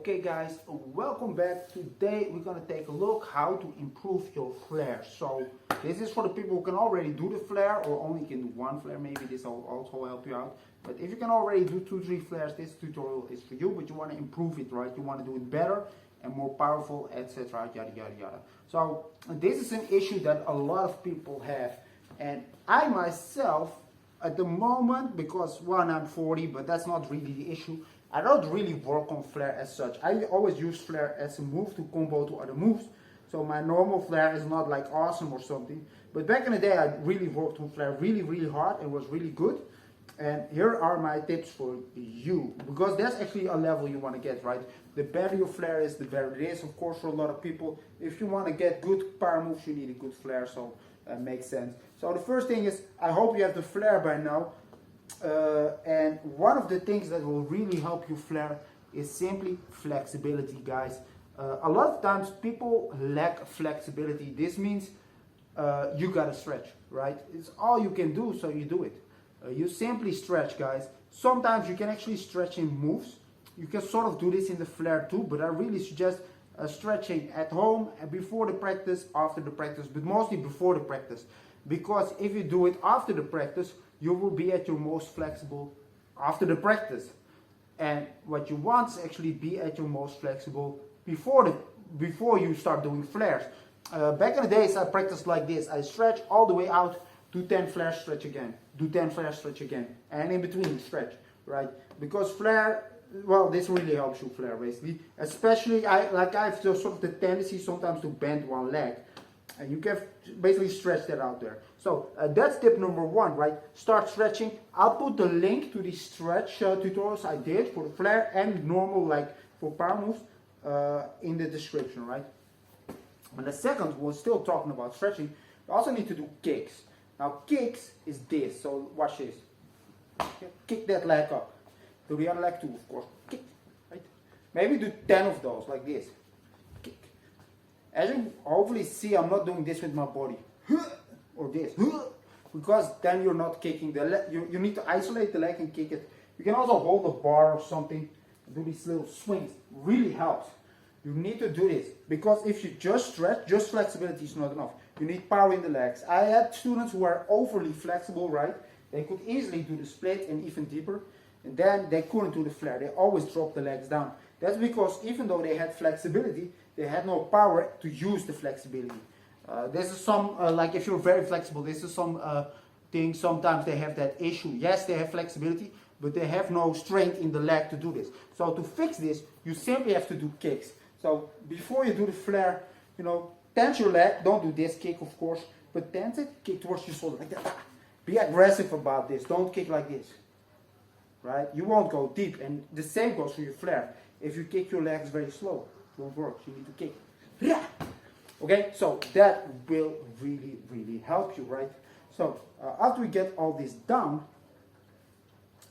Okay guys, welcome back. Today we're gonna take a look how to improve your flare. So this is for the people who can already do the flare or only can do one flare. Maybe this will also help you out. But if you can already do 2-3 flares, this tutorial is for you. But you want to improve it, right? You want to do it better and more powerful, etc. Yada yada yada. So this is an issue that a lot of people have, and I myself at the moment, because one, I'm 40, but that's not really the issue. I don't really work on flare as such. I always use flare as a move to combo to other moves. So my normal flare is not like awesome or something. But back in the day, I really worked on flare really hard and was really good. And here are my tips for you. Because that's actually a level you want to get, right? The better your flare is, the better it is. Of course, for a lot of people, if you want to get good power moves, you need a good flare. So that makes sense. So the first thing is, I hope you have the flare by now. And one of the things that will really help you flare is simply flexibility, guys. A lot of times people lack flexibility. This means you gotta stretch, right? It's all you can do, so you do it. You simply stretch, guys. Sometimes you can actually stretch in moves. You can sort of do this in the flare too, but I really suggest stretching at home and before the practice, after the practice, but mostly before the practice. Because if you do it after the practice, you will be at your most flexible after the practice. And what you want is actually be at your most flexible before you start doing flares. Back in the days, I practiced like this. I stretch all the way out, do 10 flares, stretch again. Do 10 flares, stretch again. And in between, stretch, right? Because flare, well, this really helps you flare, basically. Especially, I have sort of the tendency sometimes to bend one leg. And you can basically stretch that out there. So that's tip number one, right? Start stretching. I'll put the link to the stretch tutorials I did for the flare and normal, like for power moves, in the description, right? And the second, we're still talking about stretching. You also need to do kicks. Now kicks is this. So watch this. Kick that leg up. Do the other leg too, of course. Kick, right? Maybe do 10 of those like this. As you hopefully see, I'm not doing this with my body. Or this. Because then you're not kicking the leg. You need to isolate the leg and kick it. You can also hold a bar or something. Do these little swings. Really helps. You need to do this. Because if you just stretch, just flexibility is not enough. You need power in the legs. I had students who are overly flexible, right? They could easily do the split and even deeper. And then they couldn't do the flare. They always dropped the legs down. That's because even though they had flexibility, they had no power to use the flexibility. This is some, like if you're very flexible, this is some thing, sometimes they have that issue. Yes, they have flexibility, but they have no strength in the leg to do this. So to fix this, you simply have to do kicks. So before you do the flare, you know, tense your leg. Don't do this kick, of course, but tense it, kick towards your shoulder like that. Be aggressive about this. Don't kick like this. Right? You won't go deep, and the same goes for your flare. If you kick your legs very slow, it won't work. You need to kick. Okay, so that will really help you, right? So after we get all this done,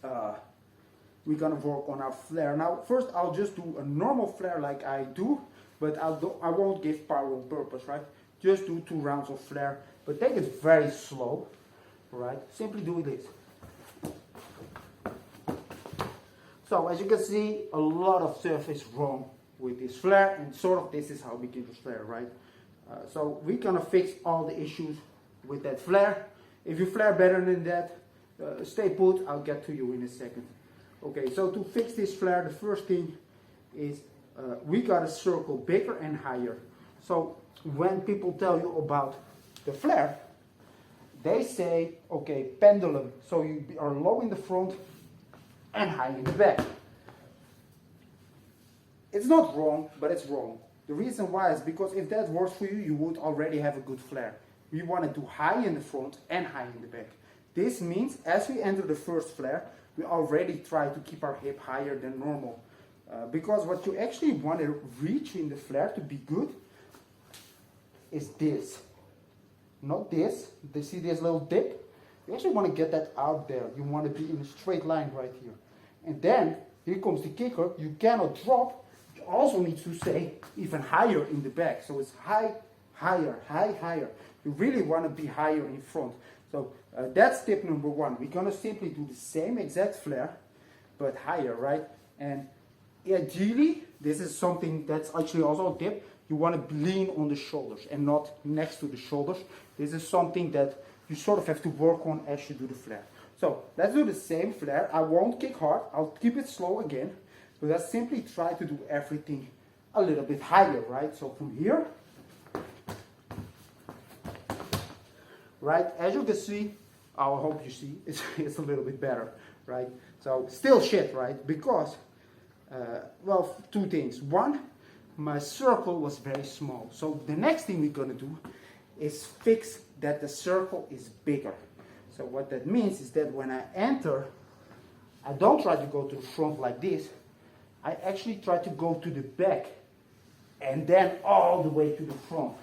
we're gonna work on our flare. Now, first I'll just do a normal flare like I do, but I won't give power on purpose, right? Just do 2 rounds of flare, but take it very slow, right? Simply do this. So as you can see, a lot of stuff is wrong with this flare, and sort of this is how we get the flare, right? So we're gonna fix all the issues with that flare. If you flare better than that, stay put, I'll get to you in a second. Okay, so to fix this flare, the first thing is we gotta circle bigger and higher. So when people tell you about the flare, they say, okay, pendulum. So you are low in the front and high in the back. It's not wrong, but it's wrong. The reason why is because if that works for you, you would already have a good flare. We want to do high in the front and high in the back. This means as we enter the first flare, we already try to keep our hip higher than normal. Because what you actually want to reach in the flare to be good is this. Not this. You see this little dip? You actually want to get that out there. You want to be in a straight line right here. And then, here comes the kicker. You cannot drop. You also need to stay even higher in the back. So it's high, higher, high, higher. You really want to be higher in front. So that's tip number one. We're going to simply do the same exact flare, but higher, right? And ideally, this is something that's actually also a tip. You want to lean on the shoulders and not next to the shoulders. This is something that you sort of have to work on as you do the flare. So let's do the same flare. I won't kick hard. I'll keep it slow again. But let's simply try to do everything a little bit higher, right? So from here, right, as you can see, I hope you see, it's a little bit better, right? So still shit, right? Because, well, two things. One, my circle was very small. So the next thing we're gonna do is fix that the circle is bigger. So what that means is that when I enter, I don't try to go to the front like this. I actually try to go to the back and then all the way to the front.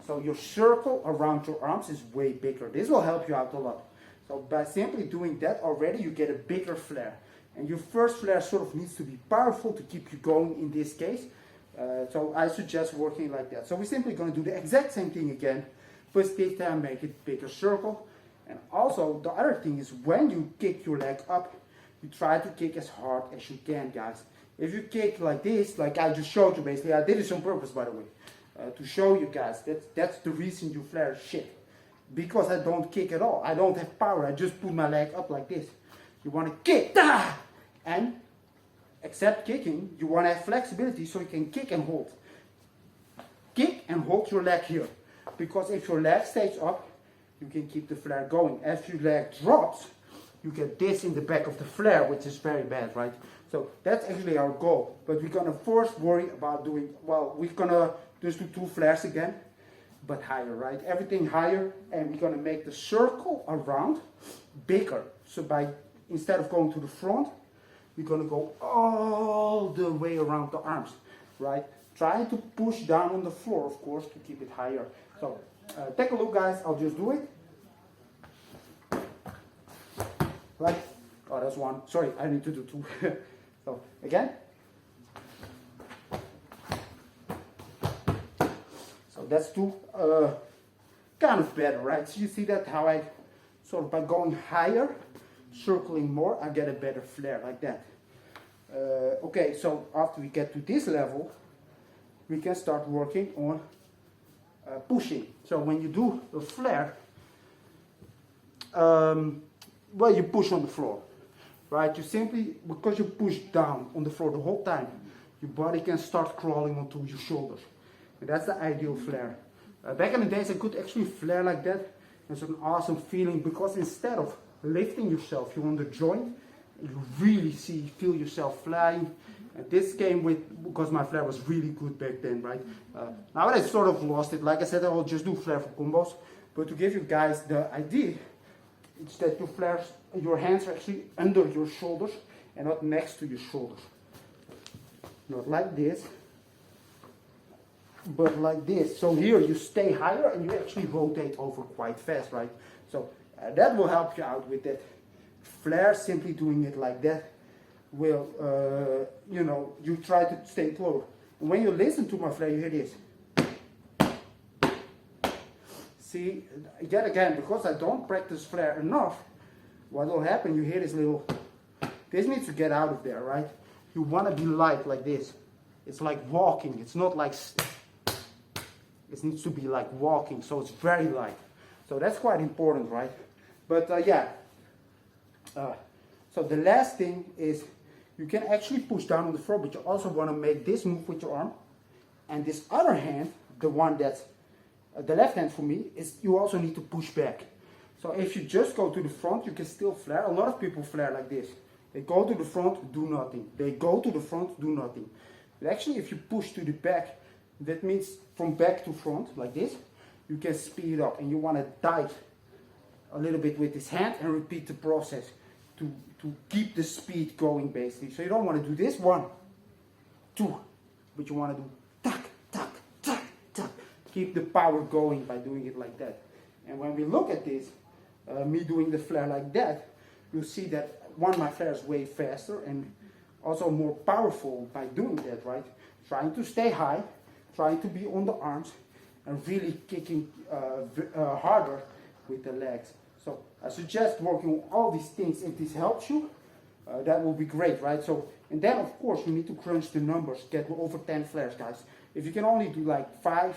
So your circle around your arms is way bigger. This will help you out a lot. So by simply doing that already, you get a bigger flare. And your first flare sort of needs to be powerful to keep you going in this case. So I suggest working like that. So we're simply going to do the exact same thing again. First this time, make it bigger circle. And also the other thing is when you kick your leg up, you try to kick as hard as you can, guys. If you kick like this, like I just showed you basically, I did this on purpose by the way, to show you guys that's the reason you flare shit. Because I don't kick at all. I don't have power. I just put my leg up like this. You want to kick, and except kicking, you want to have flexibility so you can kick and hold. Kick and hold your leg here. Because if your leg stays up, you can keep the flare going. As your leg drops, you get this in the back of the flare, which is very bad, right? So that's actually our goal. But we're gonna first worry about doing, well, we're gonna just do 2 flares again, but higher, right? Everything higher, and we're gonna make the circle around bigger. So instead of going to the front, we're gonna go all the way around the arms, right? Try to push down on the floor, of course, to keep it higher. So take a look, guys. I'll just do it. Right? Oh, that's 1. Sorry, I need to do 2. So again. So that's 2. Kind of better, right? So you see that how I sort of by going higher, circling more, I get a better flare like that. Okay, so after we get to this level, we can start working on pushing. So when you do a flare, well, you push on the floor, right? You simply, because you push down on the floor the whole time, your body can start crawling onto your shoulders. And that's the ideal flare. Back in the days, I could actually flare like that. It's an awesome feeling because instead of lifting yourself, you're on the joint, you really feel yourself flying. And this came with, because my flare was really good back then, right? Nowadays, I sort of lost it. Like I said, I will just do flare for combos. But to give you guys the idea, it's that your hands are actually under your shoulders and not next to your shoulders. Not like this, but like this. So here you stay higher and you actually rotate over quite fast, right? So that will help you out with that flare. Simply doing it like that will, you know, you try to stay close. And when you listen to my flare, you hear this. See, yet again, because I don't practice flare enough, what will happen, you hear this little, this needs to get out of there, right? You want to be light like this. It's like walking, it's not like, it needs to be like walking, so it's very light. So that's quite important, right? But yeah, so the last thing is, you can actually push down on the floor, but you also want to make this move with your arm. And this other hand, the one that's the left hand for me, is you also need to push back. So if you just go to the front, you can still flare. A lot of people flare like this. They go to the front, do nothing. They go to the front, do nothing. But actually, if you push to the back, that means from back to front, like this, you can speed up. And you want to dive a little bit with this hand and repeat the process to keep the speed going, basically. So you don't want to do this, 1, 2, but you want to do tuck, tuck, tuck, tuck. Keep the power going by doing it like that. And when we look at this, me doing the flare like that, you'll see that my flare is way faster and also more powerful by doing that, right? Trying to stay high, trying to be on the arms, and really kicking harder with the legs. So I suggest working on all these things. If this helps you, that will be great, right? So, and then of course you need to crunch the numbers, get over 10 flares, guys. If you can only do like 5,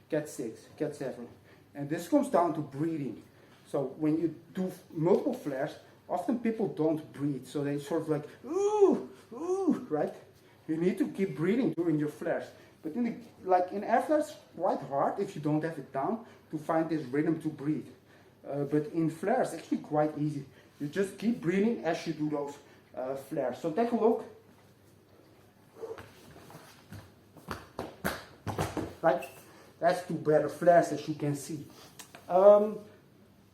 get 6, get 7. And this comes down to breathing. So when you do multiple flares, often people don't breathe. So they sort of like, ooh, ooh, right? You need to keep breathing during your flares. But in air flares, quite hard if you don't have it down to find this rhythm to breathe. But in flares, actually quite easy. You just keep breathing as you do those flares. So take a look. Right? That's two better flares as you can see.